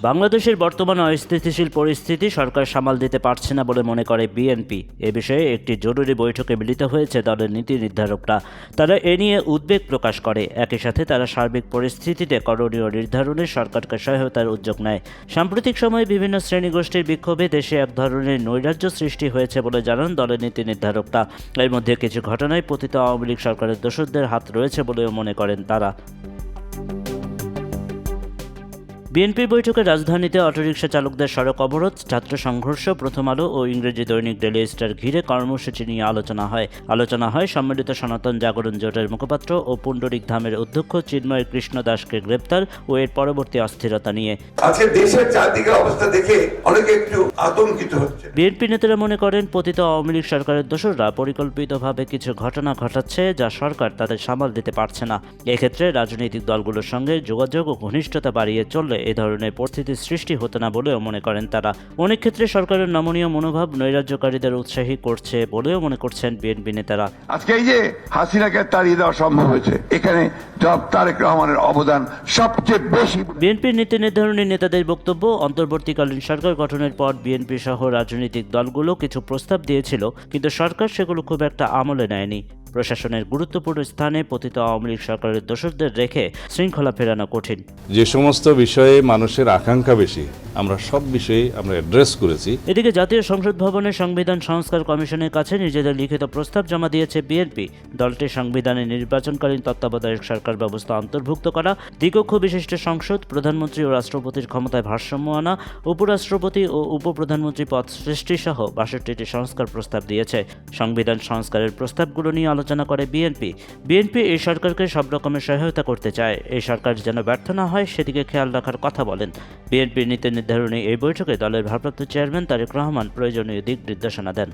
বাংলাদেশের বর্তমান অস্থিতিশীল পরিস্থিতি সরকার সামাল দিতে পারছে না বলে মনে করে বিএনপি। এ বিষয়ে একটি জরুরি বৈঠকে মিলিত হয়েছে দলের নীতি নির্ধারকরা। তারা এ নিয়ে উদ্বেগ প্রকাশ করে। একই সাথে তারা সার্বিক পরিস্থিতিতে করণীয় নির্ধারণে সরকারকে সহায়তার উদ্যোগ নেয়। সাম্প্রতিক সময়ে বিভিন্ন শ্রেণীগোষ্ঠীর বিক্ষোভে দেশে এক ধরনের নৈরাজ্য সৃষ্টি হয়েছে বলে জানান দলের নীতি নির্ধারকরা। এর মধ্যে কিছু ঘটনায় পতিত আওয়ামী লীগ সরকারের দোসরদের হাত রয়েছে বলেও মনে করেন তারা। বিএনপি বৈঠকে রাজধানীতে অটোরিকশা চালকদের সড়ক অবরোধ, ছাত্র সংঘর্ষ, প্রথম আলো ও ইংরেজি দৈনিক ডেইলি স্টার ঘিরে কর্মসূচি নিয়ে আলোচনা হয় সম্মিলিত সনাতন জাগরণ জোটের মুখপাত্র ও পুণ্ডরিক ধামের অধ্যক্ষ চিন্ময় কৃষ্ণ দাসকে গ্রেপ্তার ও এর পরবর্তী অস্থিরতা নিয়ে। আজকে দেশের চারদিকে অবস্থা দেখে অনেকে একটু আতঙ্কিত হচ্ছে। বিএনপি নেতারা মনে করেন পতিত আওয়ামী লীগ সরকারের দোসররা পরিকল্পিতভাবে কিছু ঘটনা ঘটাচ্ছে যা সরকার তাদের সামাল দিতে পারছে না। এক্ষেত্রে রাজনৈতিক দলগুলোর সঙ্গে যোগাযোগ ও ঘনিষ্ঠতা বাড়িয়ে চললে এ ধরনের পরিস্থিতির সৃষ্টি হতো না বলেও মনে করেন তারা। অনেক ক্ষেত্রে সরকারের নমনীয় মনোভাব নৈরাজ্যকারীদের উৎসাহী করছে বলেও মনে করছেন বিএনপি নেতারা। আজকে এই যে হাসিনাকে তাড়িয়ে দেওয়া সম্ভব হয়েছে, এখানে জনাব তারেক রহমানের অবদান সবচেয়ে বেশি। বিএনপির নীতি নির্ধারণী নেতাদের বক্তব্য, অন্তর্বর্তীকালীন সরকার গঠনের পর বিএনপি সহ রাজনৈতিক দলগুলো কিছু প্রস্তাব দিয়েছিল, কিন্তু সরকার সেগুলো খুব একটা আমলে নেয়নি। প্রশাসনের গুরুত্বপূর্ণ স্থানে পতিত আওয়ামী লীগ সরকারের দোসরদের রেখে শৃঙ্খলা ফেরানো কঠিন। যে সমস্ত বিষয়ে মানুষের আকাঙ্ক্ষা বেশি, আমরা সব বিষয়ে অ্যাড্রেস করেছি। এদিকে জাতীয় সংসদ ভবনে সংবিধান সংস্কার কমিশনের কাছে নিজেদের লিখিত প্রস্তাব জমা দিয়েছে বিএনপি। দলটি সংবিধানে নির্বাচনকালীন তত্ত্বাবধায়ক সরকার ব্যবস্থা অন্তর্ভুক্ত করা, দ্বিকক্ষ বিশিষ্ট সংসদ, প্রধানমন্ত্রী ও রাষ্ট্রপতির ক্ষমতায় ভারসাম্য আনা, উপরাষ্ট্রপতি ও উপপ্রধানমন্ত্রী পদ সৃষ্টি সহ ৬২টি সংস্কার প্রস্তাব দিয়েছে। সংবিধান সংস্কারের প্রস্তাবগুলো নিয়ে আলোচনা করে বিএনপি এই সরকারকে সব রকমের সহায়তা করতে চায়। এই সরকার যেন ব্যর্থ না হয় সেদিকে খেয়াল রাখার কথা বলেন। বিএনপির নীতি নির্ধারণী এই বৈঠকে দলের ভারপ্রাপ্ত চেয়ারম্যান তারেক রহমান প্রয়োজনীয় দিক নির্দেশনা দেন।